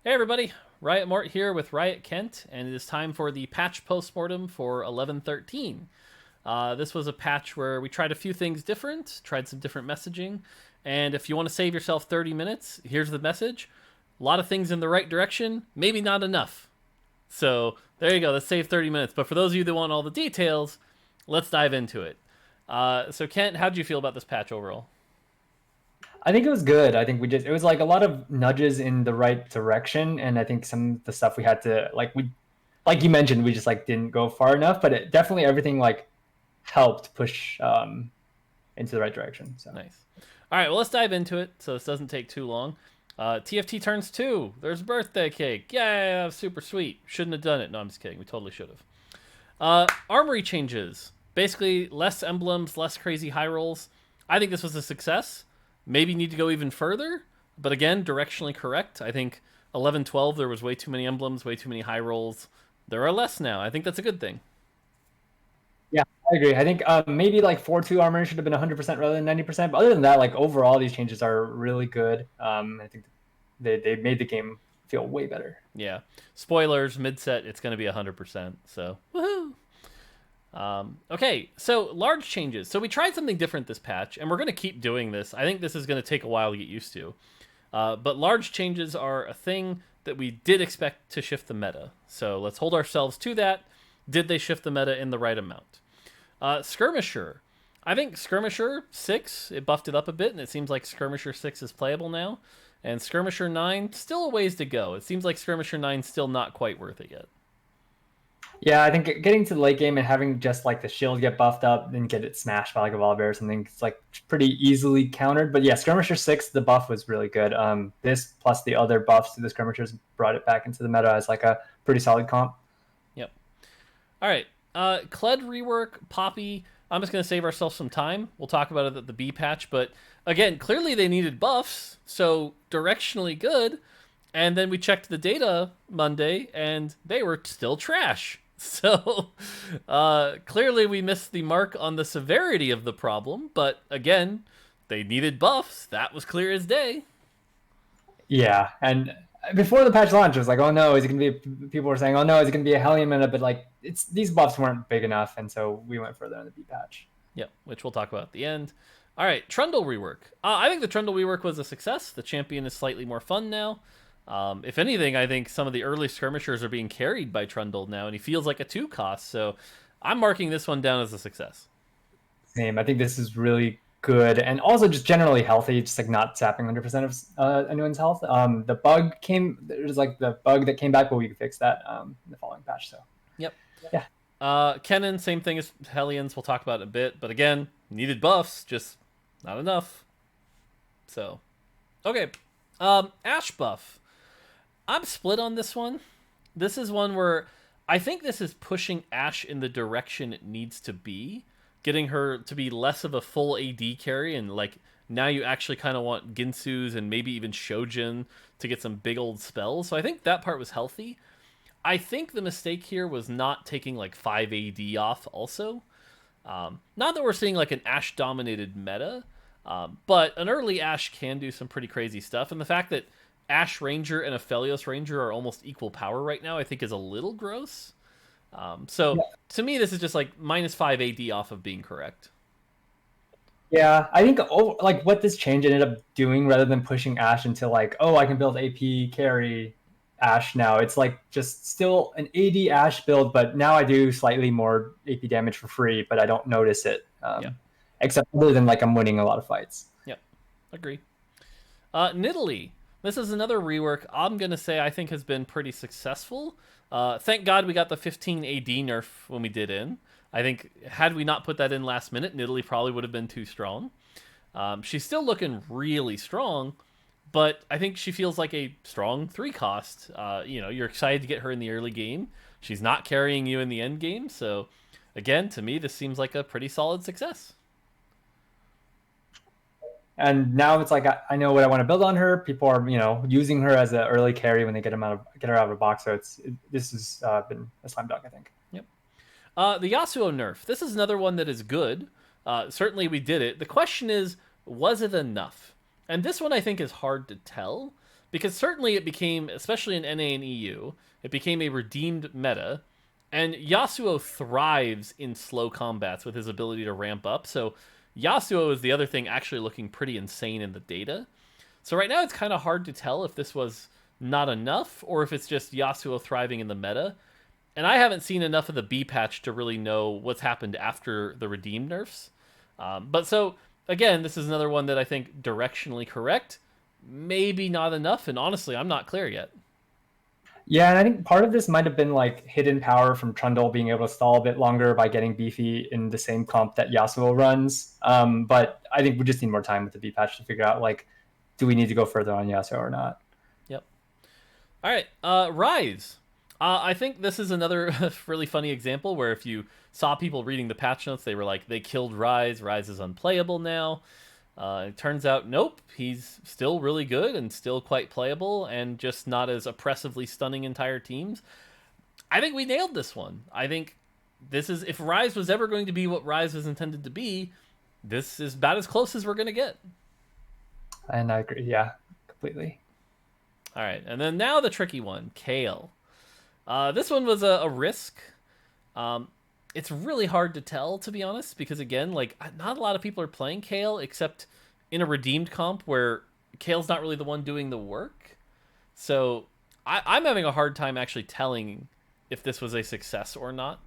Hey everybody, Riot Mort here with Riot Kent, and it is time for the patch postmortem for 11.13. This was a patch where we tried a few things different, tried some different messaging, and if you want to save yourself 30 minutes, here's the message. A lot of things in the right direction, maybe not enough. So there you go, let's save 30 minutes. But for those of you that want all the details, let's dive into it. So Kent, how did you feel about this patch overall? I think it was good. I think it was like a lot of nudges in the right direction, and I think some of the stuff we had to like you mentioned, we just like didn't go far enough, but it definitely everything like helped push into the right direction. So Nice. All right, well, let's dive into it so this doesn't take too long. TFT turns 2. There's a birthday cake. Yeah, super sweet. Shouldn't have done it. No, I'm just kidding. We totally should have. Armory changes. Basically, less emblems, less crazy high rolls. I think this was a success. Maybe need to go even further, but again, directionally correct. I think 11-12, there was way too many emblems, way too many high rolls. There are less now. I think that's a good thing. yeah, I agree. I think maybe like 4-2 armor should have been 100% rather than 90%. But other than that, like overall, these changes are really good. I think they made the game feel way better. Yeah. Spoilers, mid set, it's going to be 100%. So, woohoo! Okay, so large changes. So we tried something different this patch, and we're going to keep doing this. I think this is going to take a while to get used to. But large changes are a thing that we did expect to shift the meta. So let's hold ourselves to that. Did they shift the meta in the right amount? Skirmisher. I think Skirmisher 6, it buffed it up a bit, and it seems like Skirmisher 6 is playable now. And Skirmisher 9, still a ways to go. It seems like Skirmisher 9 still not quite worth it yet. Yeah, I think getting to the late game and having just like the shield get buffed up and get it smashed by like a Volibear or something, it's like pretty easily countered. But yeah, Skirmisher 6, the buff was really good. This plus the other buffs to the Skirmishers brought it back into the meta as like a pretty solid comp. Yep. All right. Kled rework, Poppy. I'm just going to save ourselves some time. We'll talk about it at the B patch. But again, clearly they needed buffs, so directionally good. And then we checked the data Monday, and they were still trash. So clearly we missed the mark on the severity of the problem. But again, they needed buffs. That was clear as day. Yeah, and before the patch launch, it was like, oh no, is it gonna be? People were saying, oh no, is it gonna be a Hellion meta? But like, it's these buffs weren't big enough, and so we went further in the B patch. Yep, which we'll talk about at the end. All right, Trundle rework. I think the Trundle rework was a success. The champion is slightly more fun now. If anything, I think some of the early skirmishers are being carried by Trundle now, and he feels like a 2 cost. So I'm marking this one down as a success. Same. I think this is really good, and also just generally healthy. Just like not sapping 100% of anyone's health. The bug came. There's like the bug that came back, but we can fix that in the following patch. So Yep. yeah. Kennen, same thing as Hellions. We'll talk about in a bit, but again, needed buffs, just not enough. So, okay. Ash buff. I'm split on this one. This is one where I think this is pushing Ash in the direction it needs to be, getting her to be less of a full AD carry, and like now you actually kind of want Ginsu's and maybe even Shojin to get some big old spells. So I think that part was healthy. I think the mistake here was not taking like 5 AD off also. Not that we're seeing like an Ashe dominated meta, but an early Ashe can do some pretty crazy stuff. And the fact that Ashe Ranger and Aphelios Ranger are almost equal power right now, I think is a little gross. So Yeah. to me, this is just like minus 5 AD off of being correct. Yeah, I think like what this change ended up doing, rather than pushing Ashe into like, oh, I can build AP carry Ashe now. It's like just still an AD Ashe build, but now I do slightly more AP damage for free, but I don't notice it. Yep. Except other than like I'm winning a lot of fights. Yep. Agree. Nidalee. This is another rework I'm going to say I think has been pretty successful. Thank God we got the 15 AD nerf when we did in. I think had we not put that in last minute, Nidalee probably would have been too strong. She's still looking really strong, but I think she feels like a strong 3 cost. You're excited to get her in the early game. She's not carrying you in the end game, so again, to me, this seems like a pretty solid success. And now it's like I know what I want to build on her. People are using her as an early carry when they get her out of a box. So this has been a slam dunk, I think. Yep. The Yasuo Nerf. This is another one that is good. Certainly we did it. The question is, was it enough? And this one I think is hard to tell because certainly it became, especially in NA and EU, it became a redeemed meta, and Yasuo thrives in slow combats with his ability to ramp up. So Yasuo is the other thing actually looking pretty insane in the data. So right now it's kind of hard to tell if this was not enough or if it's just Yasuo thriving in the meta. And I haven't seen enough of the B patch to really know what's happened after the redeemed nerfs. But so, again, this is another one that I think directionally correct. Maybe not enough, and honestly, I'm not clear yet. Yeah, and I think part of this might have been like hidden power from Trundle being able to stall a bit longer by getting beefy in the same comp that Yasuo runs. But I think we just need more time with the B patch to figure out, like, do we need to go further on Yasuo or not? Yep. All right, Rise. I think this is another really funny example where if you saw people reading the patch notes, they were like, they killed Rise. Rise is unplayable now. It turns out, nope, he's still really good and still quite playable and just not as oppressively stunning entire teams. I think we nailed this one. I think this is, if Rise was ever going to be what Rise was intended to be, this is about as close as we're going to get. And I agree, yeah, completely. All right, and then now the tricky one, Kale. This one was a risk. It's really hard to tell, to be honest, because again, like, not a lot of people are playing Kale except in a redeemed comp where Kale's not really the one doing the work. So I'm having a hard time actually telling if this was a success or not.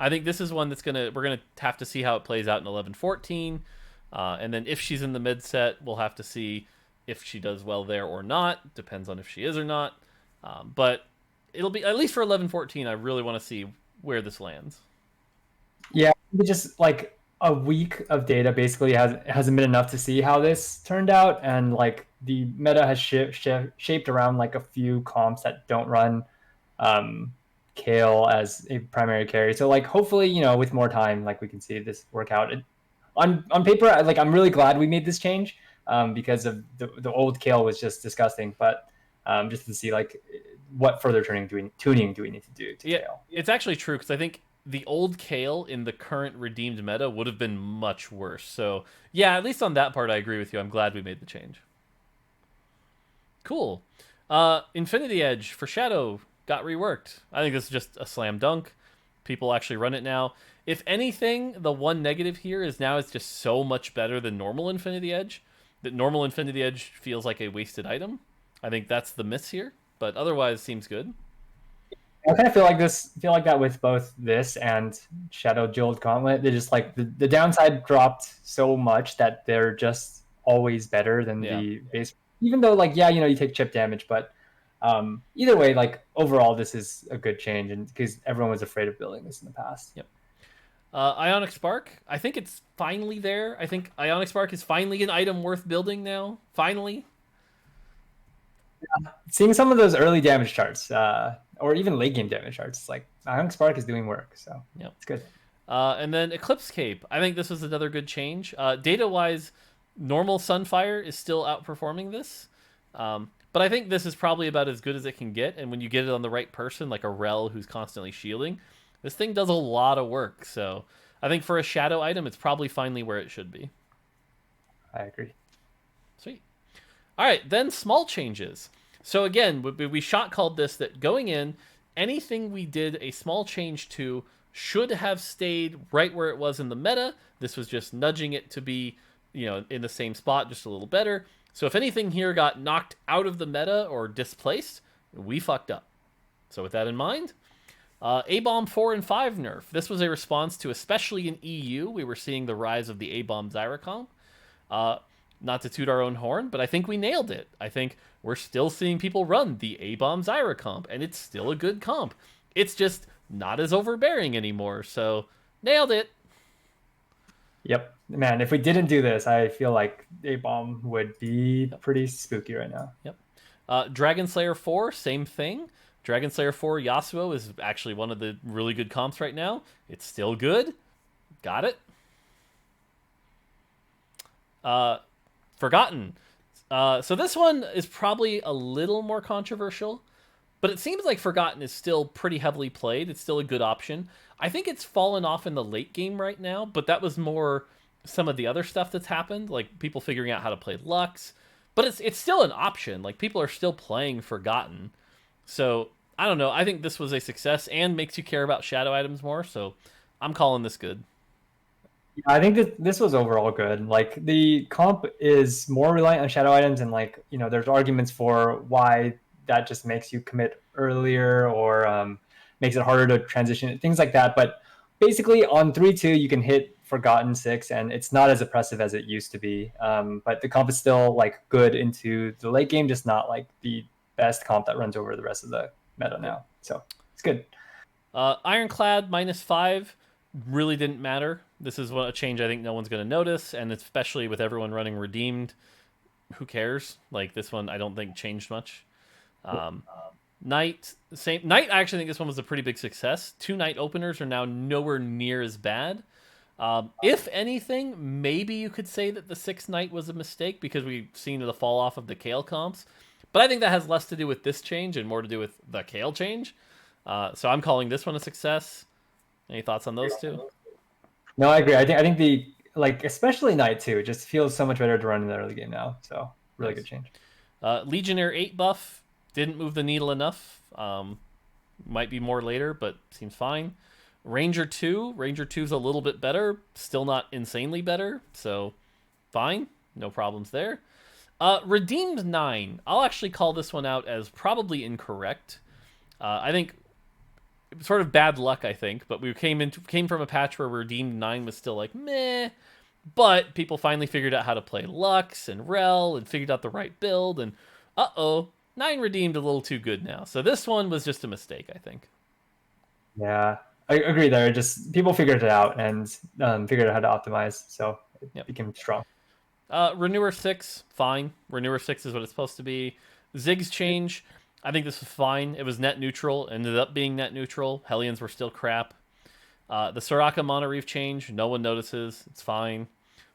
I think this is one that's we're gonna have to see how it plays out in 11-14, and then if she's in the mid set, we'll have to see if she does well there or not. Depends on if she is or not. But it'll be, at least for 11-14, I really want to see where this lands. Yeah, just like a week of data basically hasn't been enough to see how this turned out, and like the meta has shaped around like a few comps that don't run Kale as a primary carry. So like hopefully, you know, with more time, like we can see this work out. On paper, like I'm really glad we made this change because of the old Kale was just disgusting, but just to see like what further tuning do we need to do to Kale. It's actually true, because I think the old Kale in the current redeemed meta would have been much worse. So yeah, at least on that part I agree with you. I'm glad we made the change. Cool. Infinity Edge for Shadow got reworked. I think this is just a slam dunk. People actually run it now. If anything, the one negative here is now it's just so much better than normal Infinity Edge that normal Infinity Edge feels like a wasted item. I think that's the miss here, but otherwise seems good. I kind of feel like that with both this and Shadow Jeweled Gauntlet. They're just like the downside dropped so much that they're just always better than the base. Even though, like, yeah, you know, you take chip damage, but either way, like overall, this is a good change, and because everyone was afraid of building this in the past. Yep. Ionic Spark, I think it's finally there. I think Ionic Spark is finally an item worth building now. Finally. Yeah. Seeing some of those early damage charts, or even late game damage charts, like Ionic Spark is doing work, so yep, it's good. And then Eclipse Cape, I think this was another good change. Data-wise, normal Sunfire is still outperforming this, but I think this is probably about as good as it can get. And when you get it on the right person, like a Rel who's constantly shielding, this thing does a lot of work. So I think for a Shadow item, it's probably finally where it should be. I agree. Sweet. All right, then small changes. So again, we shot called this that going in, anything we did a small change to should have stayed right where it was in the meta. This was just nudging it to be, you know, in the same spot, just a little better. So if anything here got knocked out of the meta or displaced, we fucked up. So with that in mind, A-Bomb 4 and 5 nerf. This was a response to, especially in EU, we were seeing the rise of the A-Bomb Zyra comp. Not to toot our own horn, but I think we nailed it. I think we're still seeing people run the A-Bomb Zyra comp, and it's still a good comp. It's just not as overbearing anymore, so nailed it. Yep. Man, if we didn't do this, I feel like A-Bomb would be pretty spooky right now. Yep. Dragon Slayer 4, same thing. Dragon Slayer 4 Yasuo is actually one of the really good comps right now. It's still good. Got it. Forgotten. So this one is probably a little more controversial, but it seems like Forgotten is still pretty heavily played. It's still a good option. I think it's fallen off in the late game right now, but that was more some of the other stuff that's happened, like people figuring out how to play Lux, but it's still an option. Like, people are still playing Forgotten. So, I don't know. I think this was a success and makes you care about shadow items more. So, I'm calling this good. I think that this was overall good. Like, the comp is more reliant on shadow items, and like, there's arguments for why that just makes you commit earlier, or makes it harder to transition, things like that. But basically, on 3-2, you can hit Forgotten 6, and it's not as oppressive as it used to be. But the comp is still like good into the late game, just not like the best comp that runs over the rest of the meta now. So it's good. Ironclad -5 really didn't matter. This is a change I think no one's going to notice, and especially with everyone running Redeemed, who cares? Like, this one I don't think changed much. Knight, same. Knight, I actually think this one was a pretty big success. 2 Knight openers are now nowhere near as bad. If anything, maybe you could say that the 6 Knight was a mistake because we've seen the fall off of the Kale comps. But I think that has less to do with this change and more to do with the Kale change. So I'm calling this one a success. Any thoughts on those two? No, I agree. I think the, like, especially Knight 2 just feels so much better to run in the early game now. So really good change. Legionnaire 8 buff didn't move the needle enough. Might be more later, but seems fine. Ranger 2. Ranger 2 is a little bit better. Still not insanely better. So fine. No problems there. Redeemed 9. I'll actually call this one out as probably incorrect. I think sort of bad luck, I think, but we came from a patch where Redeemed 9 was still like meh, but people finally figured out how to play Lux and Rel and figured out the right build, and 9 Redeemed a little too good now. So this one was just a mistake, I think. Yeah, I agree there. Just people figured it out and figured out how to optimize, so it became strong. Renewer 6, fine. Renewer 6 is what it's supposed to be. Zig's change, I think this was fine. It was net neutral. Ended up being net neutral. Hellions were still crap. The Soraka Monoreef change, no one notices. It's fine.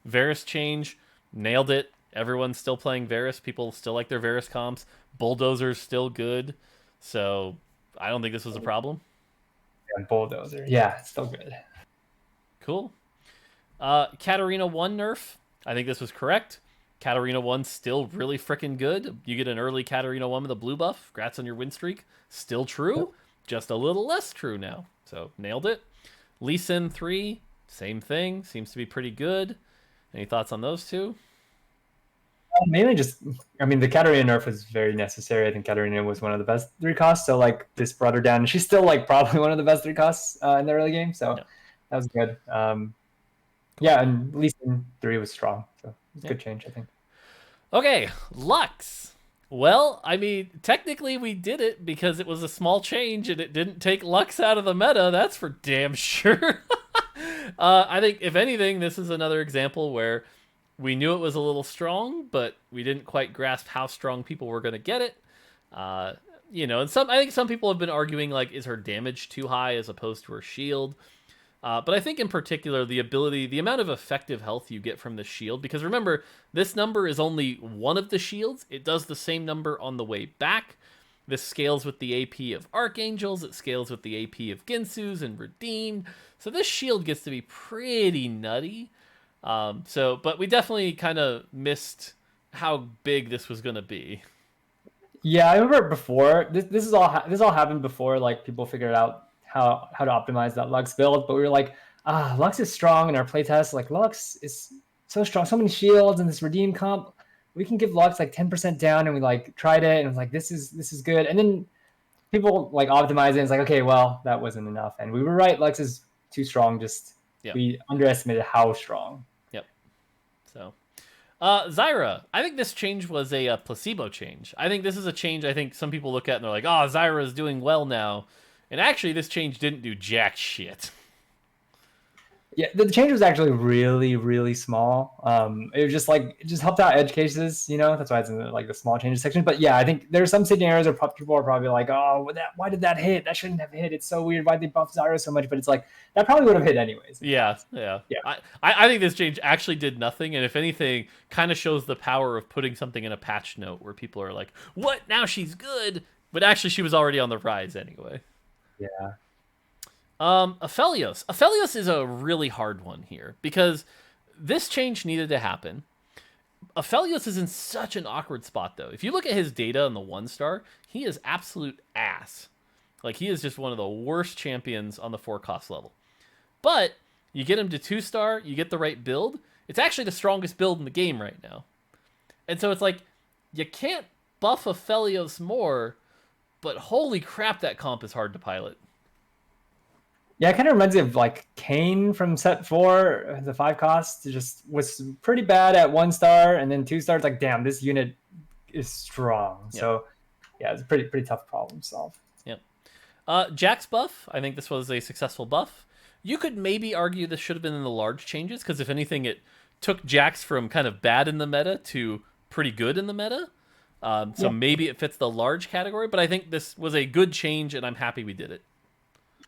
Varus change, nailed it. Everyone's still playing Varus. People still like their Varus comps. Bulldozer's still good. So I don't think this was a problem. Yeah, Bulldozer. Yeah, it's still good. Cool. Katarina 1 nerf. I think this was correct. Katarina 1 still really freaking good. You get an early Katarina 1 with a blue buff. Congrats on your win streak. Still true. Just a little less true now. So nailed it. Lee Sin 3, same thing. Seems to be pretty good. Any thoughts on those two? Mainly just, I mean, the Katarina nerf was very necessary. I think Katarina was one of the best 3 costs, so like this brought her down. And she's still like probably one of the best 3 costs in the early game, so that was good. Yeah, and Lee Sin 3 was strong, so it was a good change, I think. Okay, Lux. Well, I mean, technically we did it because it was a small change and it didn't take Lux out of the meta. That's for damn sure. I think, if anything, this is another example where we knew it was a little strong, but we didn't quite grasp how strong people were going to get it. And I think some people have been arguing, like, is her damage too high as opposed to her shield? But I think in particular, the amount of effective health you get from the shield, because remember, this number is only one of the shields. It does the same number on the way back. This scales with the AP of Archangels. It scales with the AP of Ginsu's and Redeemed. So this shield gets to be pretty nutty. But we definitely kind of missed how big this was going to be. Yeah, I remember before, this all happened before, like, people figured out how to optimize that Lux build, but we were like, Lux is strong in our playtest. Like, Lux is so strong, so many shields, and this Redeem comp, we can give Lux like 10% down, and we like tried it, and it was like, this is good. And then people like optimize it, and it's like, okay, well, that wasn't enough. And we were right, Lux is too strong. We underestimated how strong. Yep. So Zyra, I think this change was a placebo change. I think this is a change I think some people look at and they're like, Zyra is doing well now. And actually, this change didn't do jack shit. Yeah, the change was actually really, really small. It was just like, it just helped out edge cases, That's why it's in the small changes section. But yeah, I think there's some scenarios where people are probably like, why did that hit? That shouldn't have hit. It's so weird. Why'd they buff Zyra so much? But it's like, that probably would have hit anyways. Yeah. I think this change actually did nothing, and if anything, kind of shows the power of putting something in a patch note where people are like, what? Now she's good? But actually, she was already on the rise anyway. Yeah. Aphelios. Aphelios is a really hard one here because this change needed to happen, Aphelios is in such an awkward spot, though. If you look at his data on the 1-star, he is absolute ass. Like, he is just one of the worst champions on the 4-cost level. But you get him to 2-star, you get the right build. It's actually the strongest build in the game right now. And so it's like, you can't buff Aphelios more, but holy crap, that comp is hard to pilot. Yeah, it kind of reminds me of like Kane from set 4, the 5-cost. Just was pretty bad at 1-star, and then 2-star. It's like, damn, this unit is strong. Yep. So yeah, it's a pretty tough problem to solve. Yep. Jack's buff, I think this was a successful buff. You could maybe argue this should have been in the large changes, because if anything, it took Jax from kind of bad in the meta to pretty good in the meta. So maybe it fits the large category, but I think this was a good change, and I'm happy we did it.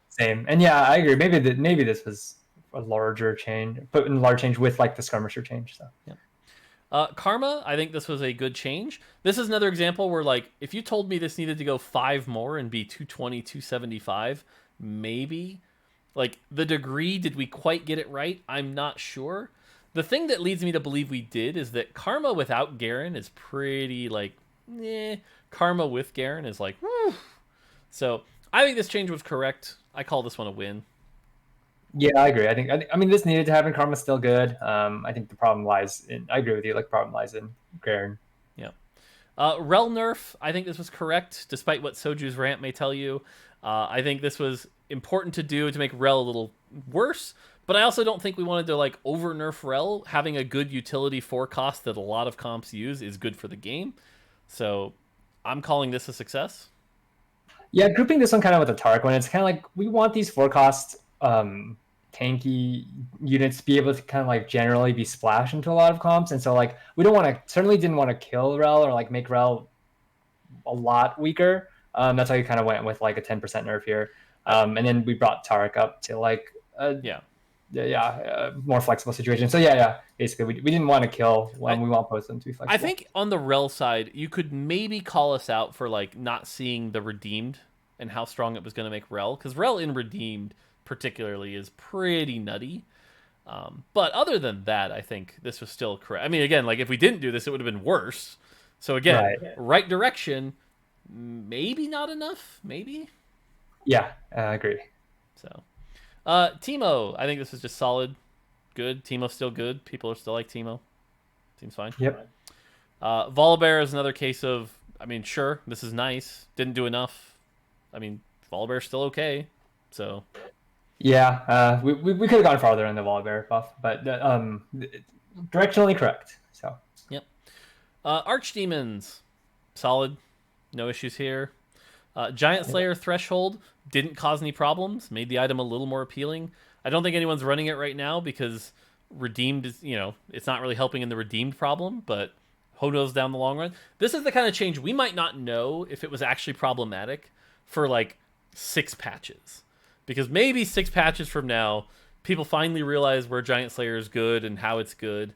Same. And yeah, I agree. Maybe this was a larger change, put in a large change with like the skirmisher change. So yeah. Karma, I think this was a good change. This is another example where, like, if you told me this needed to go 5 more and be 220, 275, maybe. Like, the degree, did we quite get it right? I'm not sure. The thing that leads me to believe we did is that Karma without Garen is pretty, like, Karma with Garen is like, woo. So I think this change was correct. I call this one a win. Yeah, I agree. I mean, this needed to happen. Karma's still good. I think the problem lies in, I agree with you, like, problem lies in Garen. Yeah. Rel Nerf, I think this was correct, despite what Soju's rant may tell you. I think this was important to do to make Rel a little worse, but I also don't think we wanted to, like, over nerf Rel. Having a good utility 4-cost that a lot of comps use is good for the game. So I'm calling this a success. Yeah, grouping this one kind of with the Tark one, it's kind of like we want these 4-cost tanky units to be able to kind of like generally be splashed into a lot of comps, and so like we certainly didn't want to kill Rel or like make Rel a lot weaker. That's why we kind of went with like a 10% nerf here, and then we brought Tark up to like more flexible situation. So yeah, basically we didn't want to kill when we want both of them to be flexible. I think on the Rel side, you could maybe call us out for like not seeing the Redeemed and how strong it was going to make Rel, because Rel in Redeemed particularly is pretty nutty. But other than that, I think this was still correct. I mean, again, like if we didn't do this, it would have been worse. So again, right direction, maybe not enough, maybe. Yeah, I agree. So, Teemo, I think this is just solid, good. Teemo's still good. People are still like Teemo. Seems fine. Yep. Volibear is another case of, I mean, sure, this is nice. Didn't do enough. I mean, Volibear's still okay. So. Yeah, we could have gone farther in the Volibear buff, but directionally correct. So. Yep. Archdemons, solid. No issues here. Giant Slayer Threshold didn't cause any problems. Made the item a little more appealing. I don't think anyone's running it right now because Redeemed is, it's not really helping in the Redeemed problem, but who knows down the long run. This is the kind of change we might not know if it was actually problematic for like 6 patches. Because maybe 6 patches from now, people finally realize where Giant Slayer is good and how it's good.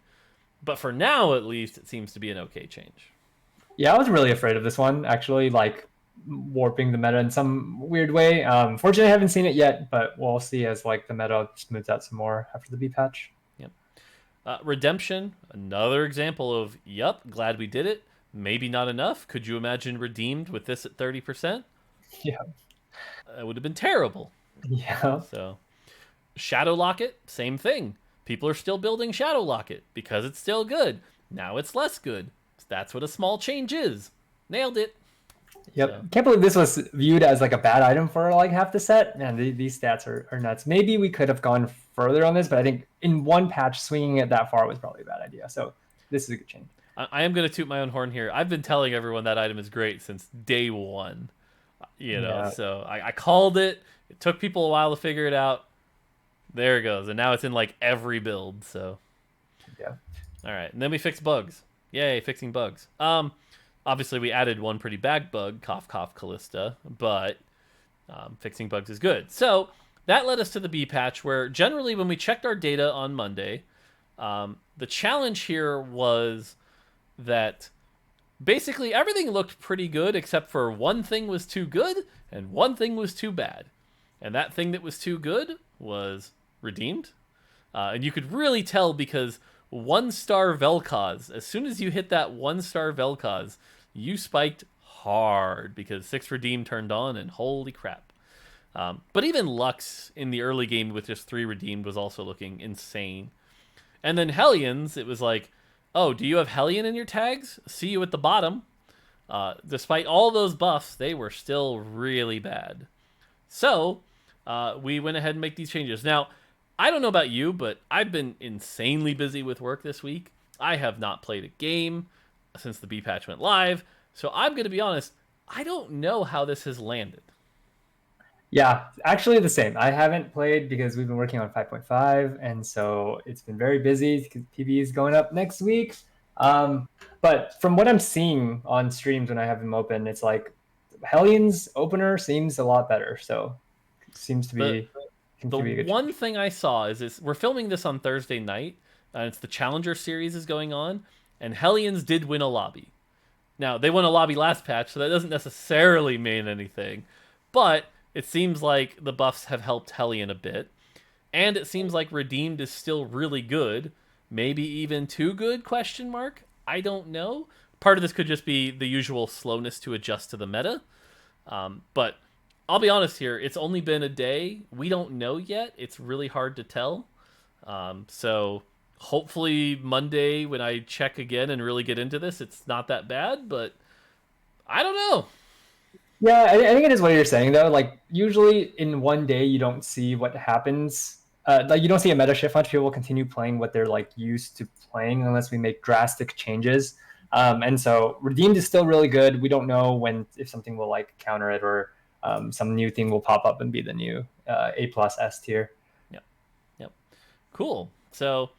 But for now, at least, it seems to be an okay change. Yeah, I was really afraid of this one, actually, like warping the meta in some weird way. Fortunately, I haven't seen it yet, but we'll see as like the meta smooths out some more after the B patch. Yep. Redemption, another example of, glad we did it. Maybe not enough. Could you imagine Redeemed with this at 30%? Yeah. It would have been terrible. Yeah. So, Shadow Locket, same thing. People are still building Shadow Locket because it's still good. Now it's less good. That's what a small change is. Nailed it. Yep. So. Can't believe this was viewed as like a bad item for like half the set. Man, these stats are nuts. Maybe we could have gone further on this, but I think in one patch swinging it that far was probably a bad idea. So this is a good change. I am going to toot my own horn here. I've been telling everyone that item is great since day one. So I called it. It took people a while to figure it out. There it goes. And now it's in like every build. So yeah. All right. And then we fixed bugs. Yay, fixing bugs. Obviously we added one pretty bad bug, cough cough Callista, but fixing bugs is good. So that led us to the B patch, where generally when we checked our data on Monday, the challenge here was that basically everything looked pretty good except for one thing was too good and one thing was too bad. And that thing that was too good was Redeemed. And you could really tell because 1-star Vel'Koz. As soon as you hit that 1-star Vel'Koz, you spiked hard because 6 redeem turned on, and holy crap. But even Lux in the early game with just 3 redeemed was also looking insane. And then Hellions, it was like, oh, do you have Hellion in your tags? See you at the bottom. Despite all those buffs, they were still really bad. So we went ahead and make these changes. Now, I don't know about you, but I've been insanely busy with work this week. I have not played a game since the B patch went live. So I'm going to be honest, I don't know how this has landed. Yeah, actually the same. I haven't played because we've been working on 5.5, and so it's been very busy because PB is going up next week. But from what I'm seeing on streams when I have them open, it's like Hellions opener seems a lot better. So it seems to be the one thing I saw is we're filming this on Thursday night, and it's the Challenger series is going on, and Hellions did win a lobby. Now, they won a lobby last patch, so that doesn't necessarily mean anything, but it seems like the buffs have helped Hellion a bit, and it seems like Redeemed is still really good, maybe even too good, question mark? I don't know. Part of this could just be the usual slowness to adjust to the meta, but I'll be honest here, it's only been a day. We don't know yet. It's really hard to tell. So hopefully Monday when I check again and really get into this, it's not that bad, but I don't know. Yeah, I think it is what you're saying, though. Like, usually in one day, you don't see what happens. Like, you don't see a meta shift much. People will continue playing what they're, like, used to playing unless we make drastic changes. And so Redeemed is still really good. We don't know if something will, like, counter it or some new thing will pop up and be the new A+ S tier. Yep. Cool. So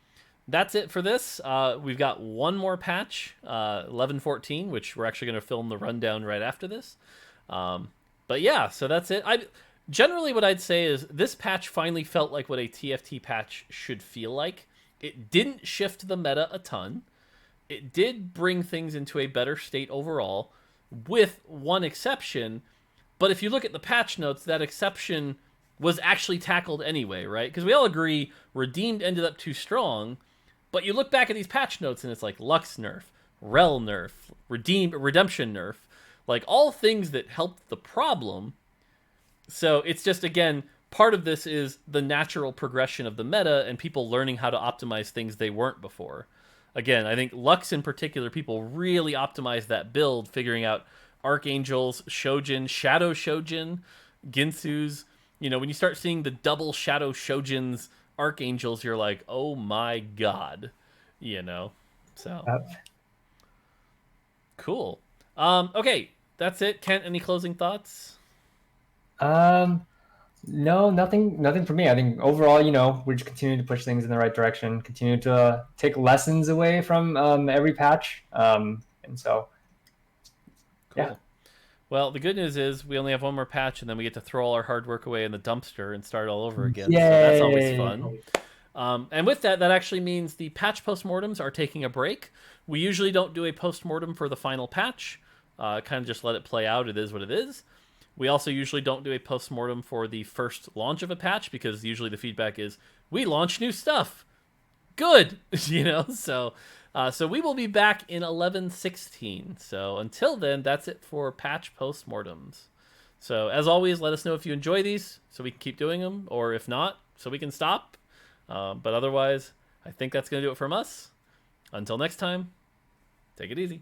that's it for this. We've got one more patch, 11.14, which we're actually going to film the rundown right after this. But yeah, so that's it. Generally what I'd say is this patch finally felt like what a TFT patch should feel like. It didn't shift the meta a ton. It did bring things into a better state overall, with one exception. But if you look at the patch notes, that exception was actually tackled anyway, right? Because we all agree Redeemed ended up too strong, but you look back at these patch notes and it's like Lux Nerf, Rel Nerf, Redemption Nerf, like all things that helped the problem. So it's just, again, part of this is the natural progression of the meta and people learning how to optimize things they weren't before. Again, I think Lux in particular, people really optimized that build, figuring out Archangels, Shojin, Shadow Shojin, Ginsu's. You know, when you start seeing the double Shadow Shojins, Archangels, you're like, oh my god. You know? So. Cool. Okay, that's it. Kent, any closing thoughts? No, nothing for me. I think overall, we're just continuing to push things in the right direction, continue to take lessons away from every patch. And so, cool. Yeah. Well, the good news is we only have one more patch, and then we get to throw all our hard work away in the dumpster and start all over again. Yay. So that's always fun. And with that actually means the patch postmortems are taking a break. We usually don't do a postmortem for the final patch. Kind of just let it play out. It is what it is. We also usually don't do a postmortem for the first launch of a patch because usually the feedback is, we launch new stuff. Good! So we will be back in 11.16. So until then, that's it for patch postmortems. So as always, let us know if you enjoy these so we can keep doing them, or if not, so we can stop. But otherwise, I think that's going to do it from us. Until next time, take it easy.